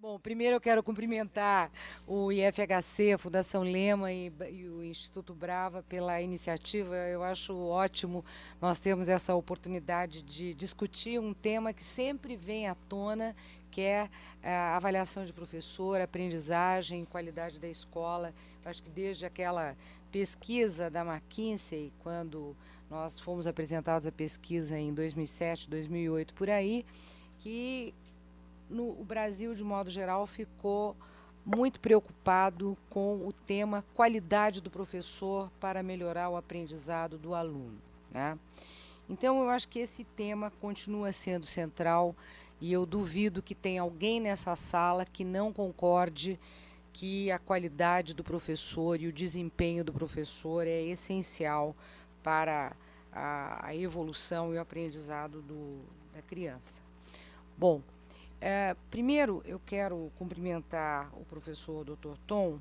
Bom, primeiro eu quero cumprimentar o IFHC, a Fundação Lema e o Instituto Brava pela iniciativa. Eu acho ótimo nós termos essa oportunidade de discutir um tema que sempre vem à tona, que é a avaliação de professor, aprendizagem, qualidade da escola. Eu acho que desde aquela pesquisa da McKinsey, quando nós fomos apresentados a pesquisa em 2007, 2008, por aí, que o Brasil, de modo geral, ficou muito preocupado com o tema qualidade do professor para melhorar o aprendizado do aluno, né? Então, eu acho que esse tema continua sendo central e eu duvido que tenha alguém nessa sala que não concorde que a qualidade do professor e o desempenho do professor é essencial para a evolução e o aprendizado da criança. Bom, primeiro, eu quero cumprimentar o professor Dr. Tom,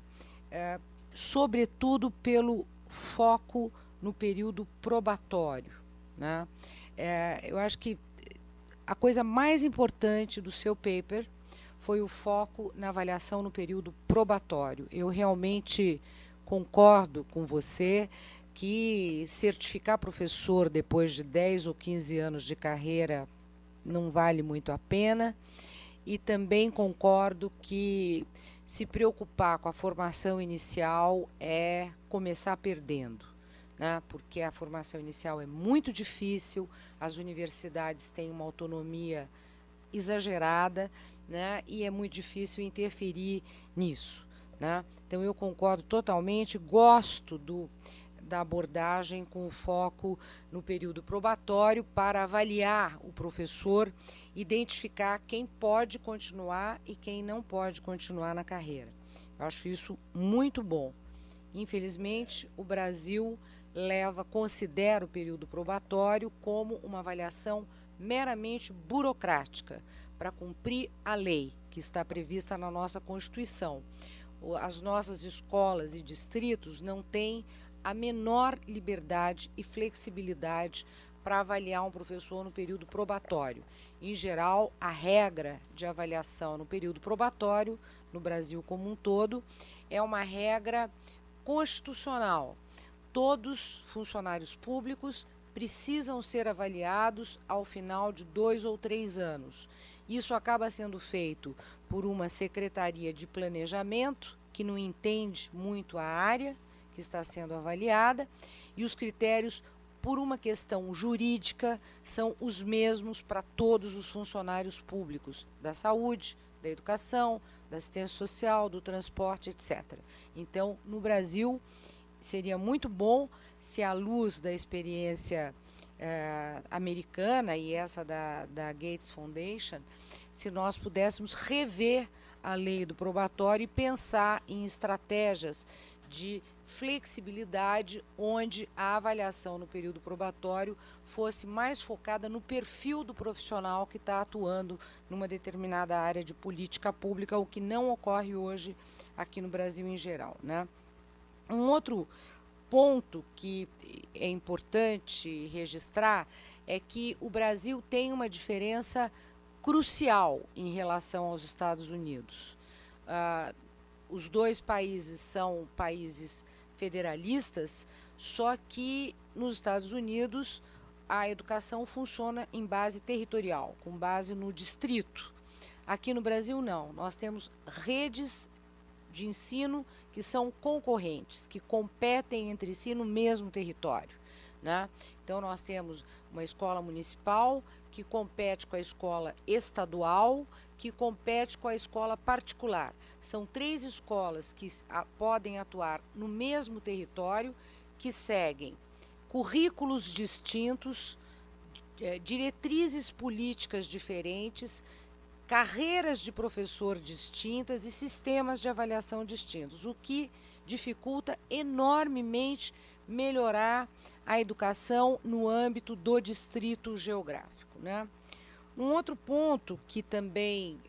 sobretudo pelo foco no período probatório, né? Eu acho que a coisa mais importante do seu paper foi o foco na avaliação no período probatório. Eu realmente concordo com você que certificar professor depois de 10 ou 15 anos de carreira não vale muito a pena, e também concordo que se preocupar com a formação inicial é começar perdendo, né? Porque a formação inicial é muito difícil, as universidades têm uma autonomia exagerada, né? E é muito difícil interferir nisso, né? Então eu concordo totalmente, gosto da abordagem com o foco no período probatório para avaliar o professor, identificar quem pode continuar e quem não pode continuar na carreira. Eu acho isso muito bom. Infelizmente, o Brasil considera o período probatório como uma avaliação meramente burocrática para cumprir a lei que está prevista na nossa Constituição. As nossas escolas e distritos não têm a menor liberdade e flexibilidade para avaliar um professor no período probatório. Em geral, a regra de avaliação no período probatório, no Brasil como um todo, é uma regra constitucional. Todos funcionários públicos precisam ser avaliados ao final de 2 ou 3 anos. Isso acaba sendo feito por uma secretaria de planejamento, que não entende muito a área que está sendo avaliada, e os critérios, por uma questão jurídica, são os mesmos para todos os funcionários públicos, da saúde, da educação, da assistência social, do transporte, etc. Então, no Brasil, seria muito bom se, à luz da experiência americana e essa da Gates Foundation, se nós pudéssemos rever a lei do probatório e pensar em estratégias de flexibilidade, onde a avaliação no período probatório fosse mais focada no perfil do profissional que está atuando numa determinada área de política pública, o que não ocorre hoje aqui no Brasil em geral, né? Um outro ponto que é importante registrar é que o Brasil tem uma diferença crucial em relação aos Estados Unidos. Os dois países são países federalistas, só que nos Estados Unidos a educação funciona em base territorial, com base no distrito. Aqui no Brasil não, nós temos redes de ensino que são concorrentes, que competem entre si no mesmo território, né? Então nós temos uma escola municipal que compete com a escola estadual, que compete com a escola particular. São 3 escolas que podem atuar no mesmo território, que seguem currículos distintos, diretrizes políticas diferentes, carreiras de professor distintas e sistemas de avaliação distintos, o que dificulta enormemente melhorar a educação no âmbito do distrito geográfico, né? Um outro ponto que também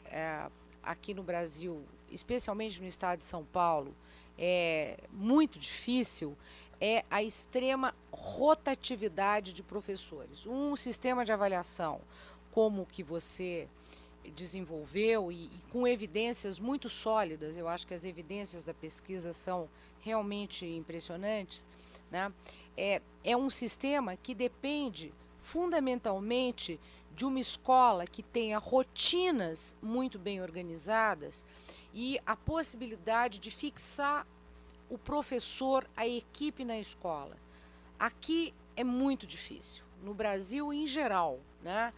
aqui no Brasil, especialmente no estado de São Paulo, é muito difícil, é a extrema rotatividade de professores. Um sistema de avaliação como o que você desenvolveu e com evidências muito sólidas, eu acho que as evidências da pesquisa são realmente impressionantes, né? É um sistema que depende fundamentalmente de uma escola que tenha rotinas muito bem organizadas e a possibilidade de fixar o professor, a equipe na escola. Aqui é muito difícil, no Brasil em geral, né?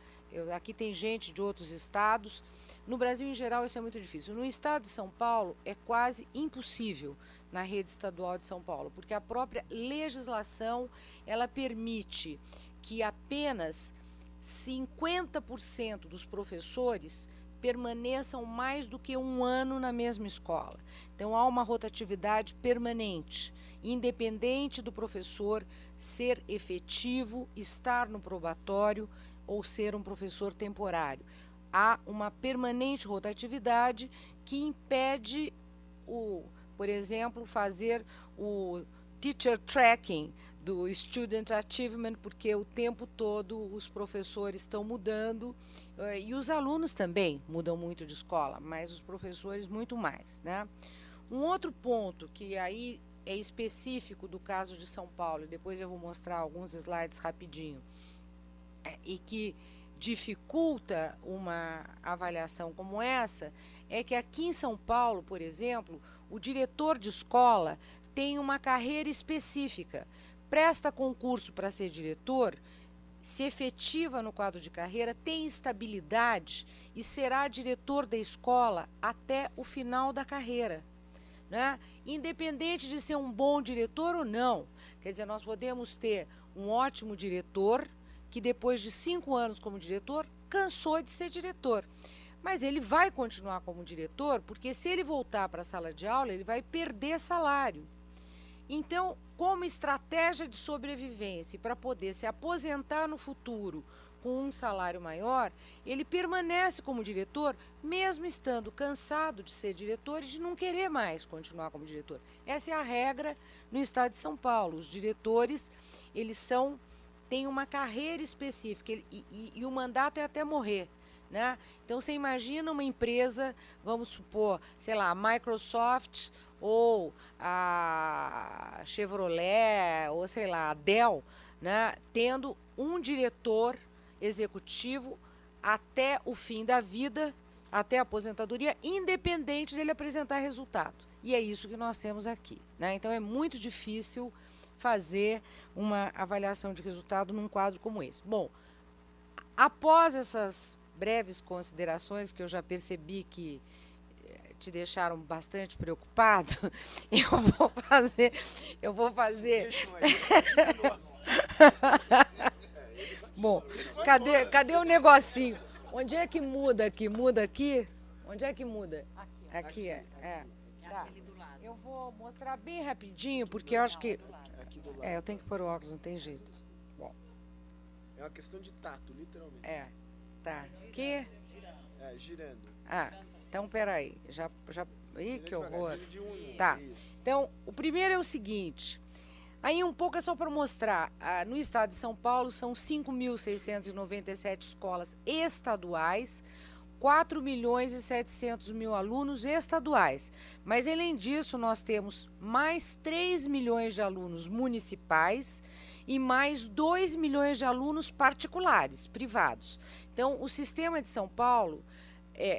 Aqui tem gente de outros estados, no Brasil em geral isso é muito difícil. No estado de São Paulo é quase impossível na rede estadual de São Paulo, porque a própria legislação ela permite que apenas 50% dos professores permaneçam mais do que um ano na mesma escola. Então, há uma rotatividade permanente, independente do professor ser efetivo, estar no probatório ou ser um professor temporário. Há uma permanente rotatividade que impede, por exemplo, fazer o teacher tracking do student achievement, porque o tempo todo os professores estão mudando e os alunos também mudam muito de escola, mas os professores muito mais, né? Um outro ponto que aí é específico do caso de São Paulo, depois eu vou mostrar alguns slides rapidinho, e que dificulta uma avaliação como essa, é que aqui em São Paulo, por exemplo, o diretor de escola tem uma carreira específica, presta concurso para ser diretor, se efetiva no quadro de carreira, tem estabilidade e será diretor da escola até o final da carreira, né? Independente de ser um bom diretor ou não. Quer dizer, nós podemos ter um ótimo diretor que depois de 5 anos como diretor, cansou de ser diretor. Mas ele vai continuar como diretor, porque se ele voltar para a sala de aula, ele vai perder salário. Então, como estratégia de sobrevivência para poder se aposentar no futuro com um salário maior, ele permanece como diretor, mesmo estando cansado de ser diretor e de não querer mais continuar como diretor. Essa é a regra no estado de São Paulo. Os diretores, eles têm uma carreira específica e o mandato é até morrer, né? Então, você imagina uma empresa, vamos supor, sei lá, a Microsoft ou a Chevrolet, ou sei lá, a Dell, né, tendo um diretor executivo até o fim da vida, até a aposentadoria, independente dele apresentar resultado. E é isso que nós temos aqui, né? Então, é muito difícil fazer uma avaliação de resultado num quadro como esse. Bom, após essas breves considerações que eu já percebi que te deixaram bastante preocupado, eu vou fazer. Bom, cadê o negocinho? Onde é que muda aqui? Muda aqui? Onde é que muda? Aqui é. Tá. Eu vou mostrar bem rapidinho, porque eu acho que eu tenho que pôr o óculos, não tem jeito. Bom. É uma questão de tato, literalmente. Tá. Aqui? Girando. Então, peraí. Ih, que horror. Tá. Então, o primeiro é o seguinte. Aí um pouco é só para mostrar. No estado de São Paulo, são 5.697 escolas estaduais, 4.700.000 alunos estaduais. Mas, além disso, nós temos mais 3 milhões de alunos municipais e mais 2 milhões de alunos particulares, privados. Então, o sistema de São Paulo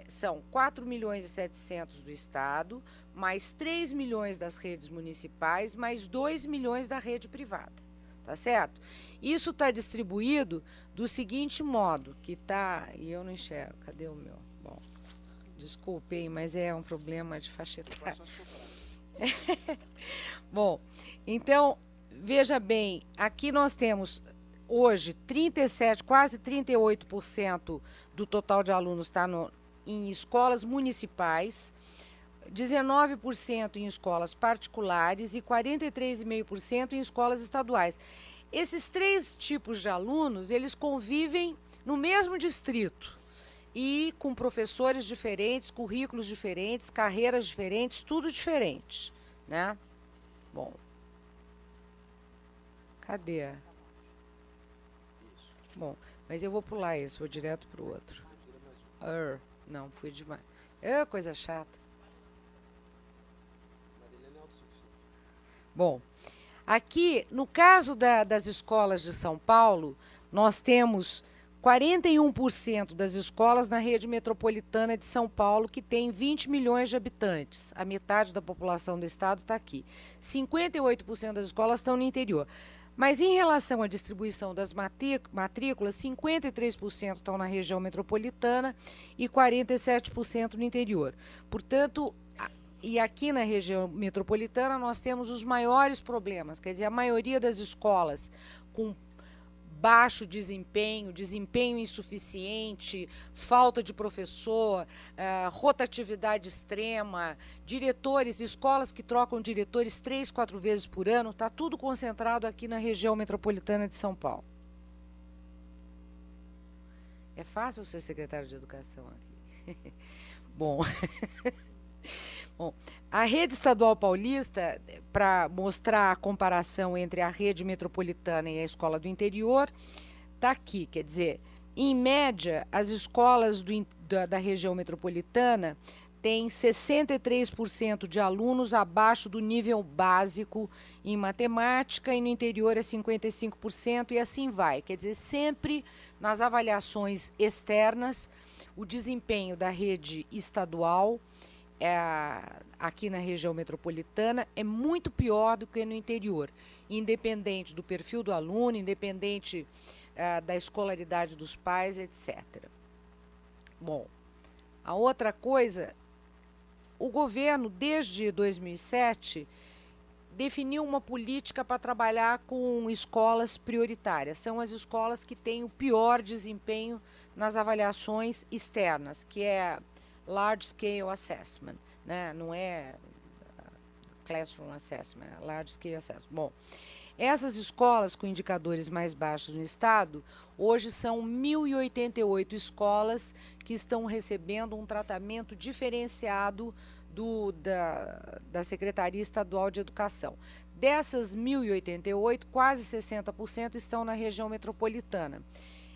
são 4.700.000 do estado, mais 3 milhões das redes municipais, mais 2 milhões da rede privada, tá certo? Isso está distribuído do seguinte modo, que está... E eu não enxergo, cadê o meu? Bom, desculpem, mas é um problema de faixa etária. Bom, então, veja bem, aqui nós temos... Hoje, 37, quase 38% do total de alunos está em escolas municipais, 19% em escolas particulares e 43,5% em escolas estaduais. Esses 3 tipos de alunos, eles convivem no mesmo distrito e com professores diferentes, currículos diferentes, carreiras diferentes, tudo diferente, né? Bom, cadê? Bom, mas eu vou pular esse, vou direto para o outro. Não, fui demais. É coisa chata. Marilena é autossuficiente. Bom, aqui, no caso das escolas de São Paulo, nós temos 41% das escolas na rede metropolitana de São Paulo, que tem 20 milhões de habitantes. A metade da população do estado está aqui. 58% das escolas estão no interior. Mas em relação à distribuição das matrículas, 53% estão na região metropolitana e 47% no interior. Portanto, e aqui na região metropolitana nós temos os maiores problemas, quer dizer, a maioria das escolas com baixo desempenho, desempenho insuficiente, falta de professor, rotatividade extrema, diretores, escolas que trocam diretores 3, 4 vezes por ano, está tudo concentrado aqui na região metropolitana de São Paulo. É fácil ser secretário de educação aqui. Bom... Bom, a rede estadual paulista, para mostrar a comparação entre a rede metropolitana e a escola do interior, está aqui, quer dizer, em média, as escolas da região metropolitana têm 63% de alunos abaixo do nível básico em matemática e no interior é 55% e assim vai. Quer dizer, sempre nas avaliações externas, o desempenho da rede estadual aqui na região metropolitana é muito pior do que no interior, independente do perfil do aluno, independente da escolaridade dos pais, etc. Bom, a outra coisa, o governo, desde 2007, definiu uma política para trabalhar com escolas prioritárias. São as escolas que têm o pior desempenho nas avaliações externas, que é Large Scale Assessment, né? Não é Classroom Assessment, é Large Scale Assessment. Bom, essas escolas com indicadores mais baixos no estado, hoje são 1.088 escolas que estão recebendo um tratamento diferenciado da Secretaria Estadual de Educação. Dessas 1.088, quase 60% estão na região metropolitana.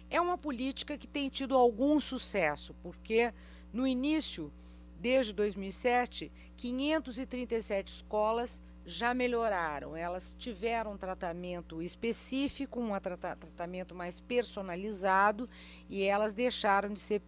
É uma política que tem tido algum sucesso, porque no início, desde 2007, 537 escolas já melhoraram. Elas tiveram um tratamento específico, um tratamento mais personalizado e elas deixaram de ser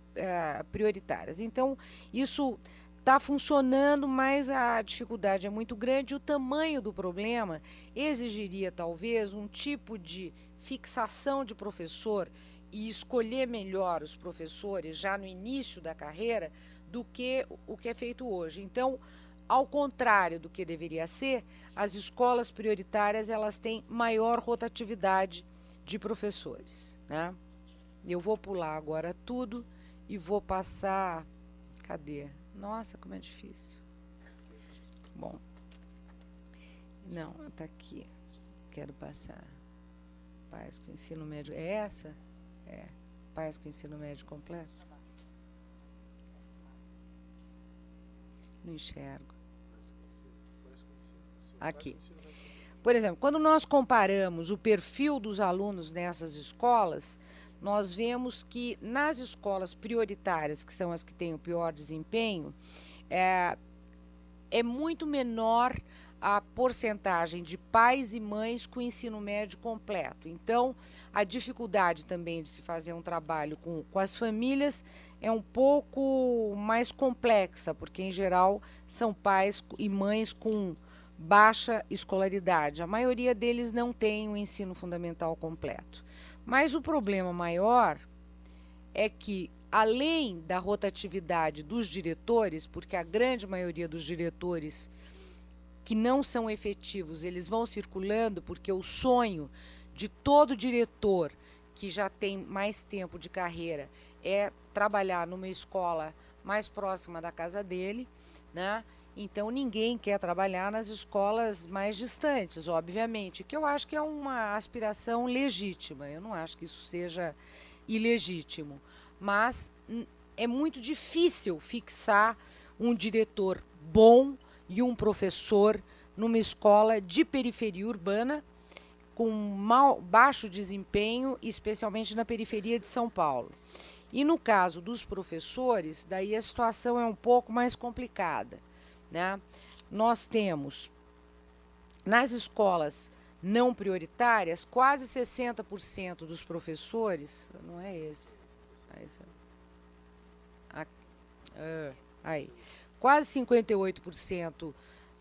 prioritárias. Então, isso está funcionando, mas a dificuldade é muito grande. O tamanho do problema exigiria, talvez, um tipo de fixação de professor e escolher melhor os professores já no início da carreira do que o que é feito hoje. Então, ao contrário do que deveria ser, as escolas prioritárias elas têm maior rotatividade de professores, né? Eu vou pular agora tudo e vou passar... Cadê? Nossa, como é difícil. Bom. Não, está aqui. Quero passar. Paz com ensino médio. É essa? É. Paz com ensino médio completo? Não enxergo. Aqui. Por exemplo, quando nós comparamos o perfil dos alunos nessas escolas, nós vemos que nas escolas prioritárias, que são as que têm o pior desempenho, é muito menor a porcentagem de pais e mães com ensino médio completo. Então, a dificuldade também de se fazer um trabalho com as famílias é um pouco mais complexa, porque, em geral, são pais e mães com baixa escolaridade. A maioria deles não tem o ensino fundamental completo. Mas o problema maior é que, além da rotatividade dos diretores, porque a grande maioria dos diretores que não são efetivos, eles vão circulando, porque o sonho de todo diretor que já tem mais tempo de carreira é trabalhar numa escola mais próxima da casa dele, né? Então, ninguém quer trabalhar nas escolas mais distantes, obviamente, que eu acho que é uma aspiração legítima, eu não acho que isso seja ilegítimo, mas é muito difícil fixar um diretor bom e um professor numa escola de periferia urbana com baixo desempenho, especialmente na periferia de São Paulo. E no caso dos professores, daí a situação é um pouco mais complicada, né? Nós temos, nas escolas não prioritárias, quase 60% dos professores, não é esse, aí, quase 58%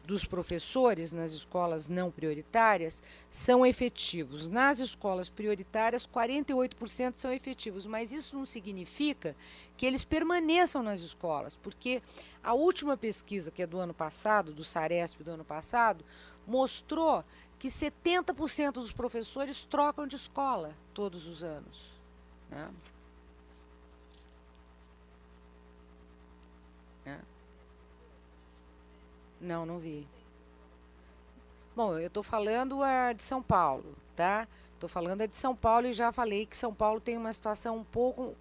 dos professores nas escolas não prioritárias são efetivos. Nas escolas prioritárias, 48% são efetivos, mas isso não significa que eles permaneçam nas escolas, porque a última pesquisa, que é do ano passado, do Saresp do ano passado, mostrou que 70% dos professores trocam de escola todos os anos, né? Não, não vi. Bom, eu estou falando a de São Paulo, tá? Estou falando a de São Paulo e já falei que São Paulo tem uma situação um pouco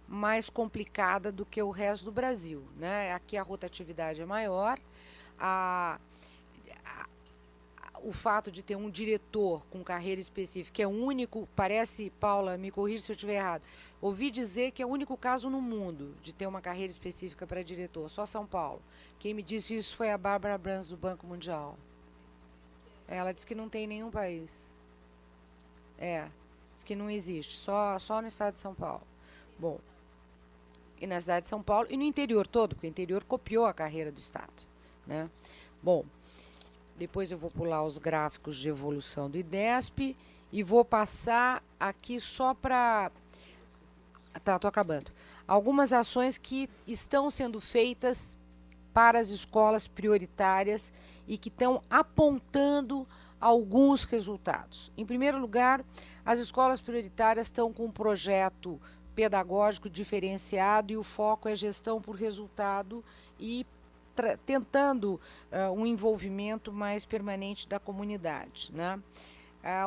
mais complicada do que o resto do Brasil, né? Aqui a rotatividade é maior, a, o fato de ter um diretor com carreira específica é único, parece, Paula, me corrija se eu estiver errado, ouvi dizer que é o único caso no mundo de ter uma carreira específica para diretor, só São Paulo. Quem me disse isso foi a Bárbara Brands, do Banco Mundial. Ela disse que não tem em nenhum país. Diz que não existe, só no estado de São Paulo. Bom, e na cidade de São Paulo, e no interior todo, porque o interior copiou a carreira do estado, né? Bom, depois eu vou pular os gráficos de evolução do IDESP e vou passar aqui só para... Tá, tô acabando. Algumas ações que estão sendo feitas para as escolas prioritárias e que estão apontando alguns resultados. Em primeiro lugar, as escolas prioritárias estão com um projeto pedagógico diferenciado e o foco é gestão por resultado e tentando um envolvimento mais permanente da comunidade, né?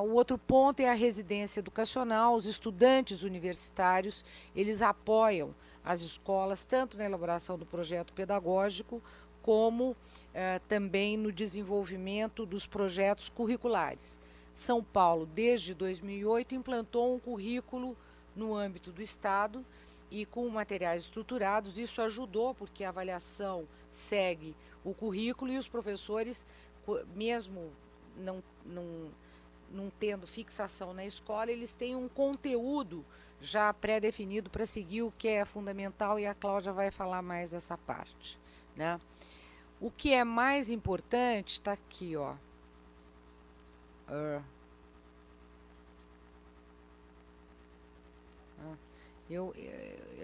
O outro ponto é a residência educacional. Os estudantes universitários, eles apoiam as escolas tanto na elaboração do projeto pedagógico como também no desenvolvimento dos projetos curriculares. São Paulo, desde 2008, implantou um currículo no âmbito do Estado e com materiais estruturados. Isso ajudou, porque a avaliação segue o currículo e os professores, mesmo não tendo fixação na escola, eles têm um conteúdo já pré-definido para seguir, o que é fundamental, e a Cláudia vai falar mais dessa parte, né? O que é mais importante está aqui, ó. Eu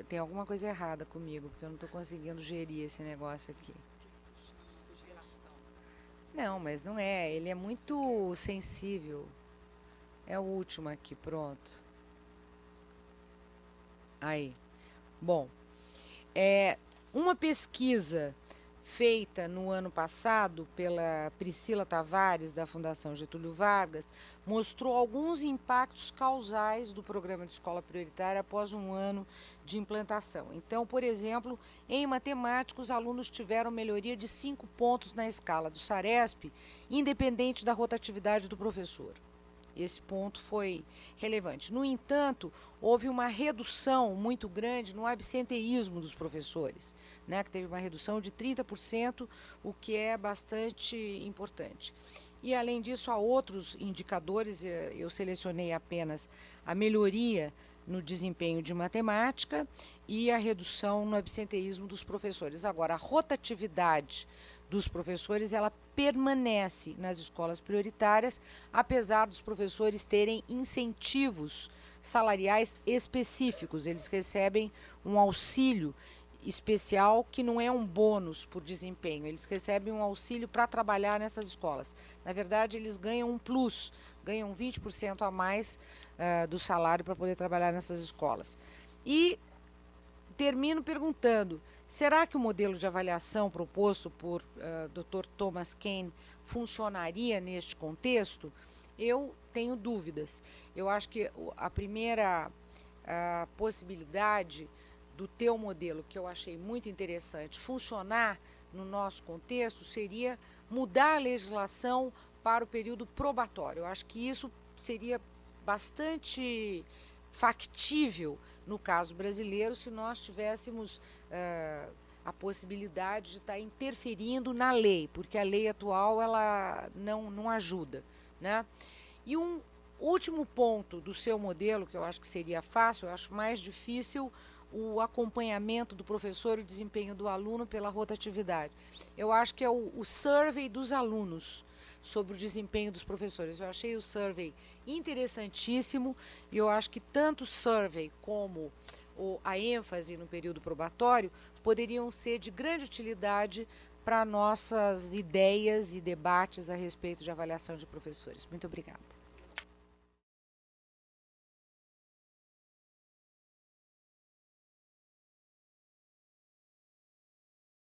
tenho alguma coisa errada comigo, porque eu não estou conseguindo gerir esse negócio aqui. Não, mas não é. Ele é muito sensível. É o último aqui, pronto. Aí. Bom, uma pesquisa feita no ano passado pela Priscila Tavares, da Fundação Getúlio Vargas, mostrou alguns impactos causais do programa de escola prioritária após um ano de implantação. Então, por exemplo, em matemática, os alunos tiveram melhoria de 5 pontos na escala do Saresp, independente da rotatividade do professor. Esse ponto foi relevante. No entanto, houve uma redução muito grande no absenteísmo dos professores, né, que teve uma redução de 30%, o que é bastante importante. E, além disso, há outros indicadores, eu selecionei apenas a melhoria no desempenho de matemática e a redução no absenteísmo dos professores. Agora, a rotatividade dos professores, ela permanece nas escolas prioritárias, apesar dos professores terem incentivos salariais específicos. Eles recebem um auxílio especial que não é um bônus por desempenho, eles recebem um auxílio para trabalhar nessas escolas. Na verdade, eles ganham um plus, ganham 20% a mais do salário para poder trabalhar nessas escolas. E termino perguntando, será que o modelo de avaliação proposto por Dr. Thomas Kane funcionaria neste contexto? Eu tenho dúvidas. Eu acho que a primeira possibilidade do teu modelo, que eu achei muito interessante, funcionar no nosso contexto, seria mudar a legislação para o período probatório. Eu acho que isso seria bastante factível no caso brasileiro se nós tivéssemos a possibilidade de estar interferindo na lei, porque a lei atual ela não ajuda, né? E um último ponto do seu modelo, que eu acho que seria fácil, eu acho mais difícil, o acompanhamento do professor e o desempenho do aluno pela rotatividade. Eu acho que é o survey dos alunos sobre o desempenho dos professores. Eu achei o survey interessantíssimo e eu acho que tanto o survey como a ênfase no período probatório poderiam ser de grande utilidade para nossas ideias e debates a respeito de avaliação de professores. Muito obrigada.